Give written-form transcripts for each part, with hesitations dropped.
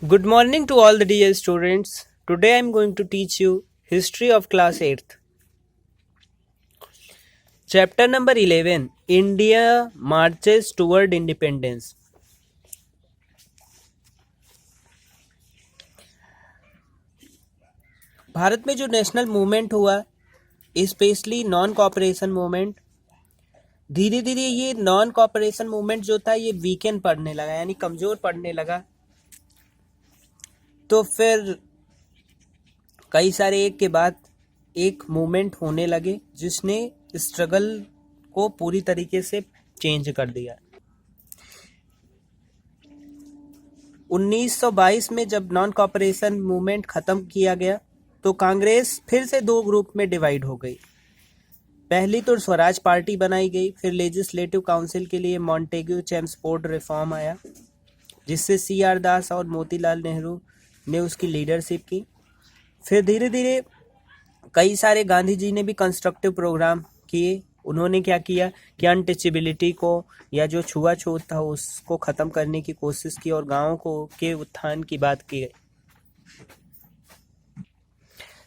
Good morning to all the dear students. Today I am going to teach you history of class 8th. Chapter number 11, India marches toward independence. Bharat में जो national movement हुआ, specially non cooperation movement, धीरे धीरे ये non cooperation movement जो था ये weekend पड़ने लगा, यानी कमज़ोर पड़ने लगा। तो फिर कई सारे एक के बाद एक मूवमेंट होने लगे जिसने स्ट्रगल को पूरी तरीके से चेंज कर दिया। 1922 में जब नॉन कॉपरेशन मूवमेंट ख़त्म किया गया तो कांग्रेस फिर से दो ग्रुप में डिवाइड हो गई। पहली तो स्वराज पार्टी बनाई गई, फिर लेजिस्लेटिव काउंसिल के लिए मॉन्टेग्यू चेम्सफोर्ड रिफॉर्म आया जिससे CR दास और मोतीलाल नेहरू ने उसकी लीडरशिप की। फिर धीरे धीरे कई सारे गांधी जी ने भी कंस्ट्रक्टिव प्रोग्राम किए। उन्होंने क्या किया कि अनटचेबिलिटी को या जो छुआछूत था उसको ख़त्म करने की कोशिश की और गाँव को के उत्थान की बात की गई।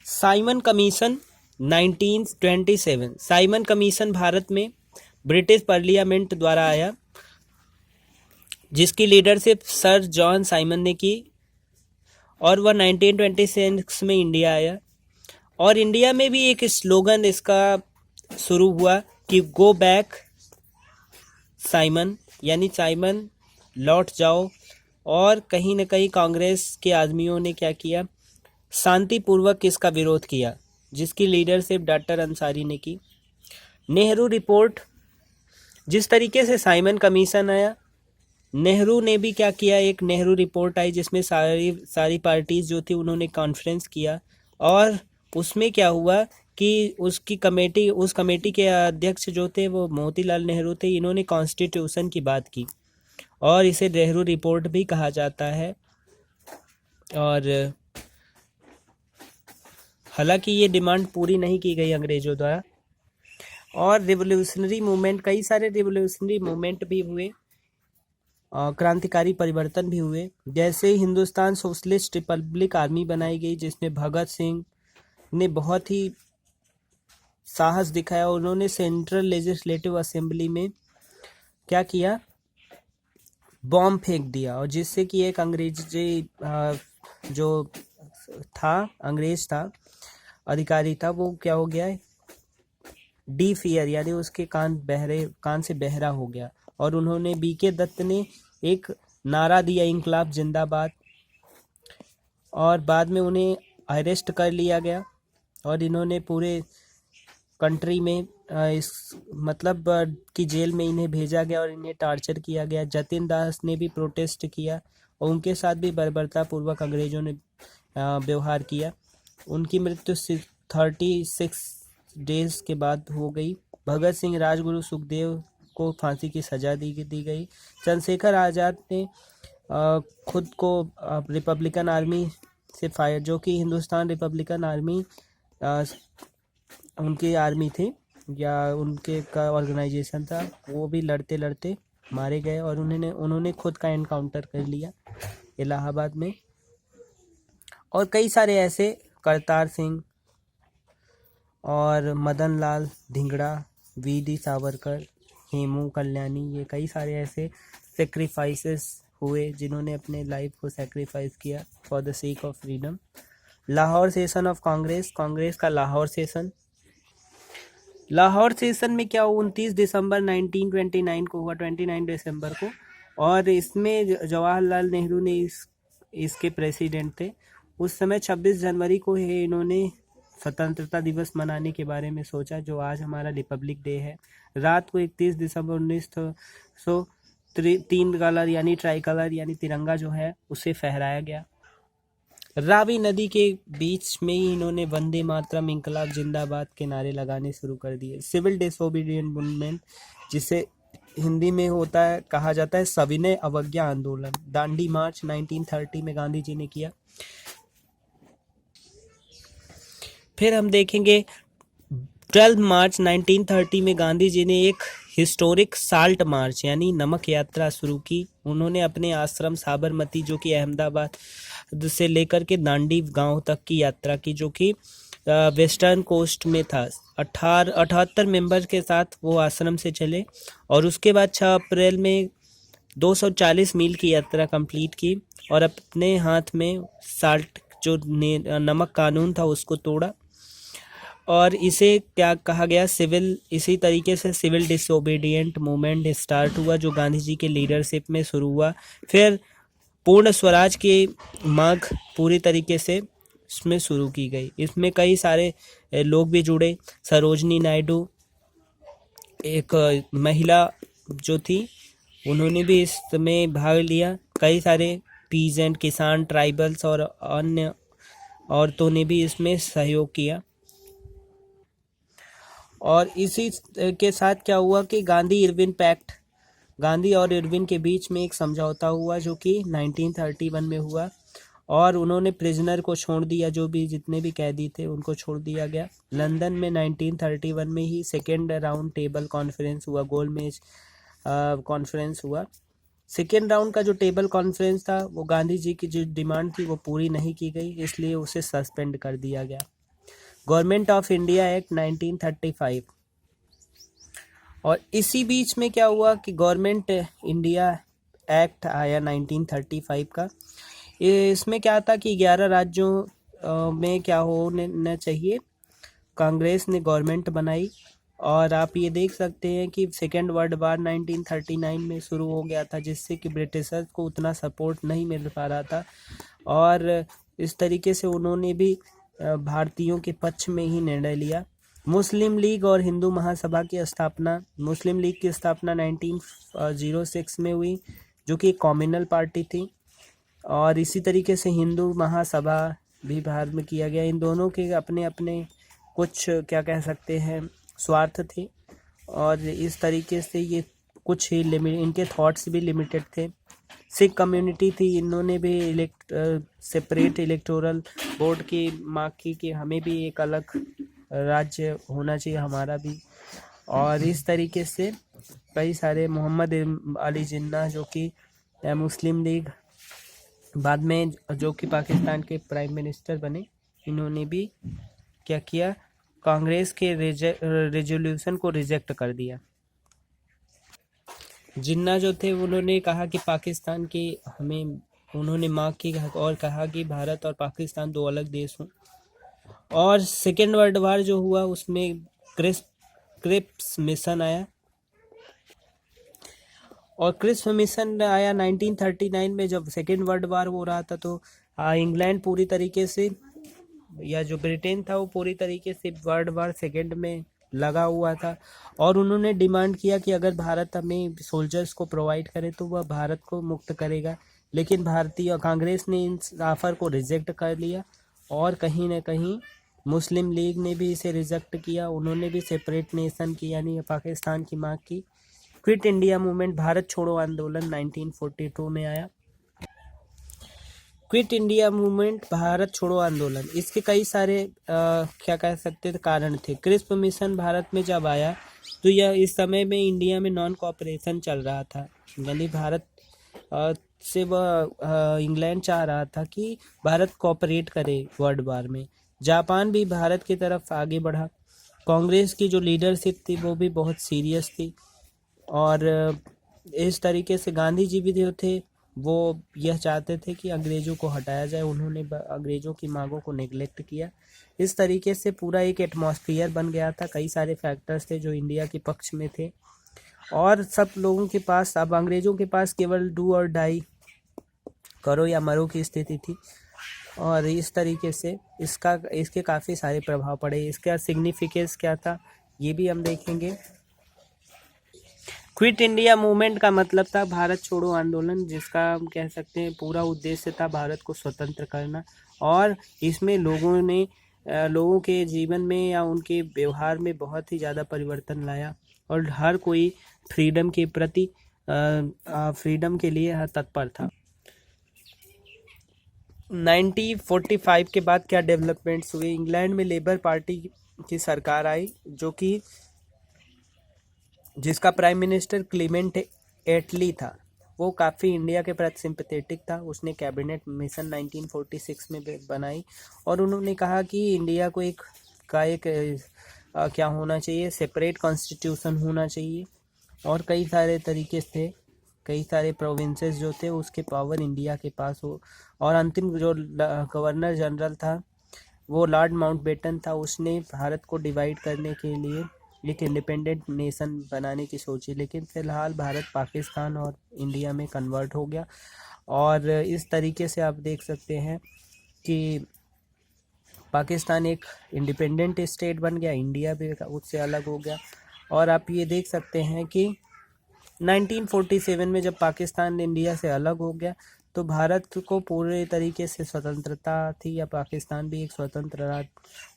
Simon commission 1927। Simon commission Bharat में ब्रिटिश पार्लियामेंट द्वारा आया जिसकी लीडरशिप सर जॉन साइमन ने की और वह 1926 में इंडिया आया। और इंडिया में भी एक स्लोगन इसका शुरू हुआ कि गो बैक साइमन, यानी साइमन लौट जाओ। और कहीं न कहीं कांग्रेस के आदमियों ने क्या किया, शांतिपूर्वक इसका विरोध किया जिसकी लीडरशिप डॉक्टर अंसारी ने की। नेहरू रिपोर्ट, जिस तरीके से साइमन कमीशन आया, नेहरू ने भी क्या किया, एक नेहरू रिपोर्ट आई जिसमें सारी पार्टीज जो थी उन्होंने कॉन्फ्रेंस किया और उसमें क्या हुआ कि उस कमेटी के अध्यक्ष जो थे वो मोतीलाल नेहरू थे। इन्होंने कॉन्स्टिट्यूशन की बात की और इसे नेहरू रिपोर्ट भी कहा जाता है। और हालांकि ये डिमांड पूरी नहीं की गई अंग्रेज़ों द्वारा। और रिवोल्यूशनरी मूवमेंट, कई सारे रिवोल्यूशनरी मूवमेंट भी हुए, क्रांतिकारी परिवर्तन भी हुए। जैसे हिंदुस्तान सोशलिस्ट रिपब्लिक आर्मी बनाई गई जिसमें भगत सिंह ने बहुत ही साहस दिखाया। उन्होंने सेंट्रल लेजिस्लेटिव असेंबली में क्या किया, बॉम्ब फेंक दिया और जिससे कि एक जो अंग्रेज था, अधिकारी था, वो क्या हो गया, डीफ ईयर, यानी उसके कान से बहरा हो गया। और उन्होंने BK दत्त ने एक नारा दिया, इंकलाब जिंदाबाद, और बाद में उन्हें अरेस्ट कर लिया गया और इन्होंने पूरे कंट्री में इस मतलब कि जेल में इन्हें भेजा गया और इन्हें टॉर्चर किया गया। जतिन दास ने भी प्रोटेस्ट किया और उनके साथ भी बर्बरतापूर्वक अंग्रेज़ों ने व्यवहार किया। उनकी मृत्यु 36 डेज के बाद हो गई। भगत सिंह, राजगुरु, सुखदेव को फांसी की सज़ा दी गई। चंद्रशेखर आज़ाद ने खुद को रिपब्लिकन आर्मी से फायर, जो कि हिंदुस्तान रिपब्लिकन आर्मी उनकी आर्मी थी या उनके का ऑर्गेनाइजेशन था, वो भी लड़ते लड़ते मारे गए और उन्होंने खुद का एनकाउंटर कर लिया इलाहाबाद में। और कई सारे ऐसे, करतार सिंह और मदन लाल धिंगड़ा, VD सावरकर, हेमू कल्याणी, ये कई सारे ऐसे सेक्रीफाइसेस हुए जिन्होंने अपने लाइफ को सेक्रीफाइस किया for the sake of freedom. Lahore session of Congress का लाहौर सेशन में क्या हुआ, 29 दिसंबर 1929 को हुआ, 29 दिसंबर को। और इसमें जवाहरलाल नेहरू ने इसके प्रेसिडेंट थे। उस समय 26 जनवरी को इन्होंने स्वतंत्रता दिवस मनाने के बारे में सोचा, जो आज हमारा रिपब्लिक डे है। रात को 31 दिसंबर 1900 तीन कलर यानी ट्राई कलर यानी तिरंगा जो है उसे फहराया गया। रावी नदी के बीच में ही इन्होंने वंदे मातरम, इंकलाब जिंदाबाद के नारे लगाने शुरू कर दिए। सिविल डिसोबीडिएंट मूवमेंट, जिसे हिंदी में कहा जाता है सविनय अवज्ञा आंदोलन, दांडी मार्च 1930 में गांधी जी ने किया। फिर हम देखेंगे 12 मार्च 1930 में गांधी जी ने एक हिस्टोरिक साल्ट मार्च यानी नमक यात्रा शुरू की। उन्होंने अपने आश्रम साबरमती जो कि अहमदाबाद से लेकर के दांडी गांव तक की यात्रा की, जो कि वेस्टर्न कोस्ट में था। 78 मेंबर के साथ वो आश्रम से चले और उसके बाद 6 अप्रैल में 240 मील की यात्रा कंप्लीट की और अपने हाथ में साल्ट जो नमक कानून था उसको तोड़ा। और इसे क्या कहा गया, सिविल, इसी तरीके से सिविल डिसोबीडिएंट मूवमेंट स्टार्ट हुआ जो गांधी जी के लीडरशिप में शुरू हुआ। फिर पूर्ण स्वराज की मांग पूरी तरीके से इसमें शुरू की गई। इसमें कई सारे लोग भी जुड़े। सरोजनी नायडू एक महिला जो थी, उन्होंने भी इसमें भाग लिया। कई सारे पीजेंट, किसान, ट्राइबल्स और अन्य औरतों ने भी इसमें सहयोग किया। और इसी के साथ क्या हुआ कि गांधी इरविन पैक्ट, गांधी और इरविन के बीच में एक समझौता हुआ जो कि 1931 में हुआ और उन्होंने प्रिजनर को छोड़ दिया, जो भी जितने भी कैदी थे उनको छोड़ दिया गया। लंदन में 1931 में ही सेकेंड राउंड टेबल कॉन्फ्रेंस हुआ, गोलमेज कॉन्फ्रेंस हुआ। सेकेंड राउंड का जो टेबल कॉन्फ्रेंस था वो गांधी जी की जो डिमांड थी वो पूरी नहीं की गई, इसलिए उसे सस्पेंड कर दिया गया। गवर्नमेंट ऑफ इंडिया एक्ट 1935, और इसी बीच में क्या हुआ कि गवर्नमेंट इंडिया एक्ट आया 1935 का। इसमें क्या था कि 11 राज्यों में क्या होना चाहिए, कांग्रेस ने गवर्नमेंट बनाई। और आप ये देख सकते हैं कि सेकेंड वर्ल्ड वार 1939 में शुरू हो गया था, जिससे कि ब्रिटिशर्स को उतना सपोर्ट नहीं मिल पा रहा था और इस तरीके से उन्होंने भी भारतीयों के पक्ष में ही निर्णय लिया। मुस्लिम लीग और हिंदू महासभा की स्थापना, मुस्लिम लीग की स्थापना 1906 में हुई जो कि कम्युनल पार्टी थी। और इसी तरीके से हिंदू महासभा भी भारत में किया गया। इन दोनों के अपने अपने कुछ क्या कह सकते हैं स्वार्थ थे और इस तरीके से ये कुछ ही इनके थॉट्स भी लिमिटेड थे। सिख कम्युनिटी थी, इन्होंने भी सेपरेट इलेक्टोरल बोर्ड की मांग की कि हमें भी एक अलग राज्य होना चाहिए, हमारा भी। और इस तरीके से कई सारे, मोहम्मद अली जिन्ना जो कि मुस्लिम लीग, बाद में जो कि पाकिस्तान के प्राइम मिनिस्टर बने, इन्होंने भी क्या किया, कांग्रेस के रेजोल्यूशन को रिजेक्ट कर दिया। जिन्ना जो थे उन्होंने कहा कि पाकिस्तान की हमें, उन्होंने मांग की और कहा कि भारत और पाकिस्तान दो अलग देश हों। और सेकेंड वर्ल्ड वार जो हुआ उसमें क्रिप्स मिशन आया, और क्रिप्स मिशन आया 1939 में। जब सेकेंड वर्ल्ड वार हो रहा था तो इंग्लैंड पूरी तरीके से, या जो ब्रिटेन था वो पूरी तरीके से वर्ल्ड वार सेकेंड में लगा हुआ था और उन्होंने डिमांड किया कि अगर भारत हमें सोल्जर्स को प्रोवाइड करे तो वह भारत को मुक्त करेगा। लेकिन भारतीय कांग्रेस ने इस ऑफर को रिजेक्ट कर लिया और कहीं ना कहीं मुस्लिम लीग ने भी इसे रिजेक्ट किया। उन्होंने भी सेपरेट नेशन की यानी पाकिस्तान की मांग की। क्विट इंडिया मूवमेंट, भारत छोड़ो आंदोलन 1942 में आया। क्विट इंडिया मूवमेंट, भारत छोड़ो आंदोलन, इसके कई सारे क्या कह सकते थे कारण थे। क्रिप्स मिशन भारत में जब आया तो यह इस समय में इंडिया में नॉन कोऑपरेशन चल रहा था, यानी भारत से वह इंग्लैंड चाह रहा था कि भारत कोऑपरेट करे वर्ल्ड वार में। जापान भी भारत की तरफ आगे बढ़ा। कांग्रेस की जो लीडरशिप थी वो भी बहुत सीरियस थी और इस तरीके से गांधी जी भी जो थे वो यह चाहते थे कि अंग्रेज़ों को हटाया जाए। उन्होंने अंग्रेज़ों की मांगों को नेगलेक्ट किया। इस तरीके से पूरा एक एटमॉस्फेयर बन गया था। कई सारे फैक्टर्स थे जो इंडिया के पक्ष में थे और सब लोगों के पास, अब अंग्रेज़ों के पास केवल डू और डाई, करो या मरो की स्थिति थी। और इस तरीके से इसके काफ़ी सारे प्रभाव पड़े। इसका सिग्निफिकेंस क्या था ये भी हम देखेंगे। क्विट इंडिया मूवमेंट का मतलब था भारत छोड़ो आंदोलन, जिसका हम कह सकते हैं पूरा उद्देश्य था भारत को स्वतंत्र करना। और इसमें लोगों के जीवन में या उनके व्यवहार में बहुत ही ज़्यादा परिवर्तन लाया और हर कोई फ्रीडम के प्रति फ्रीडम के लिए तत्पर था। 1945 के बाद क्या डेवलपमेंट्स हुए, इंग्लैंड में लेबर पार्टी की सरकार आई जो कि जिसका प्राइम मिनिस्टर क्लीमेंट एटली था। वो काफ़ी इंडिया के प्रति सिंपैथेटिक था। उसने कैबिनेट मिशन 1946 में बनाई और उन्होंने कहा कि इंडिया को एक क्या होना चाहिए, सेपरेट कॉन्स्टिट्यूशन होना चाहिए और कई सारे तरीके थे, कई सारे प्रोविंसेस जो थे उसके पावर इंडिया के पास हो। और अंतिम जो गवर्नर जनरल था वो लॉर्ड माउंटबेटन था। उसने भारत को डिवाइड करने के लिए एक इंडिपेंडेंट नेशन बनाने की सोची, लेकिन फ़िलहाल भारत पाकिस्तान और इंडिया में कन्वर्ट हो गया। और इस तरीके से आप देख सकते हैं कि पाकिस्तान एक इंडिपेंडेंट स्टेट बन गया, इंडिया भी उससे अलग हो गया। और आप ये देख सकते हैं कि 1947 में जब पाकिस्तान इंडिया से अलग हो गया तो भारत को पूरे तरीके से स्वतंत्रता थी, या पाकिस्तान भी एक स्वतंत्र राज्य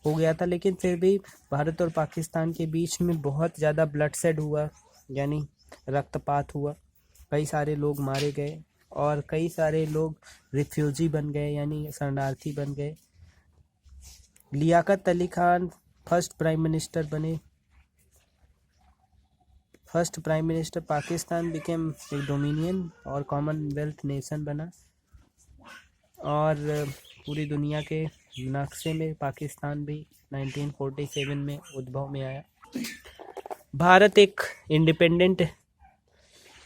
हो गया था, लेकिन फिर भी भारत और पाकिस्तान के बीच में बहुत ज़्यादा ब्लडशेड हुआ, यानी रक्तपात हुआ। कई सारे लोग मारे गए और कई सारे लोग रिफ्यूजी बन गए, यानी शरणार्थी बन गए। Liaquat Ali Khan first prime minister बने। First prime minister Pakistan became एक डोमिनियन और कॉमनवेल्थ नेशन बना और पूरी दुनिया के नक्शे में पाकिस्तान भी 1947 में उद्भव में आया। भारत एक इंडिपेंडेंट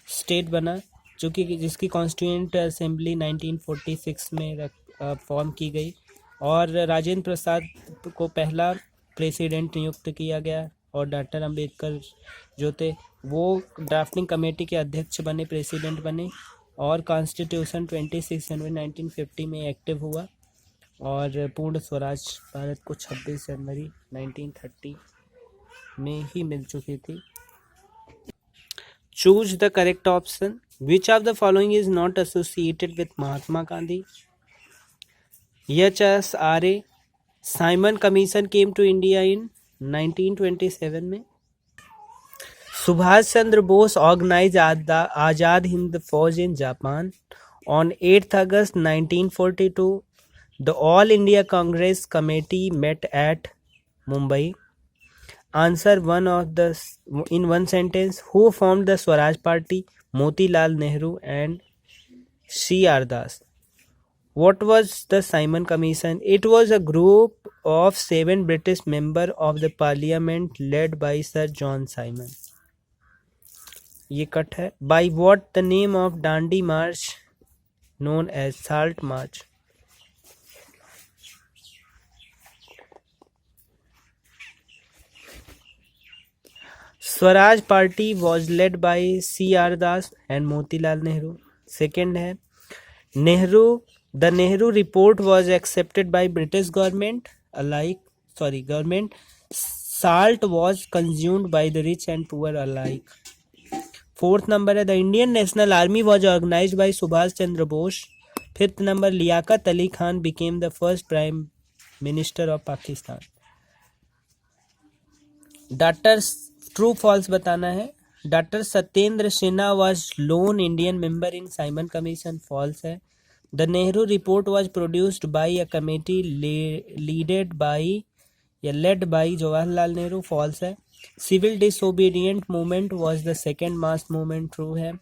स्टेट बना जो कि जिसकी कॉन्स्टिट्यूएंट असेंबली 1946 में फॉर्म की गई और राजेंद्र प्रसाद को पहला प्रेसिडेंट नियुक्त किया गया और डॉक्टर अंबेडकर जो थे वो ड्राफ्टिंग कमेटी के अध्यक्ष बने, प्रेसिडेंट बने और कॉन्स्टिट्यूशन 26 जनवरी 1950 में एक्टिव हुआ और पूर्ण स्वराज भारत को 26 जनवरी 1930 में ही मिल चुकी थी। Choose the correct option. Which of the following is not associated with Mahatma Gandhi? HSRA Simon commission came to India in 1927 में। Subhash Chandra Bose organise Azad Hind Fauj in Japan on 8th August 1942. The All India Congress Committee met at Mumbai. Answer in one sentence. Who formed the Swaraj Party? Motilal Nehru and C.R. Das. What was the Simon Commission? It was a group of 7 British members of the Parliament led by Sir John Simon. ये cut है। By what the name of Dandi March known as Salt March? Swaraj Party was led by C.R. Das and Motilal Nehru. Second है The Nehru report was accepted by British government. Government. Salt was consumed by the rich and poor alike. Fourth number है The Indian National Army was organized by Subhash Chandra Bose. Fifth number Liaquat Ali Khan became the first Prime Minister of Pakistan. Doctor true false बताना है। Doctor Satyendra Sinha was lone Indian member in Simon commission, false है। The Nehru report was produced by a committee led by Jawaharlal Nehru, false है। Civil disobedient movement was the second mass movement, true है।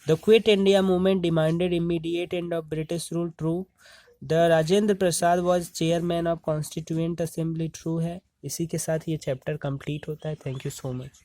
The quit India movement demanded immediate end of British rule, true. The Rajendra Prasad was chairman of constituent assembly, true है। इसी के साथ ये chapter complete होता है। Thank you so much.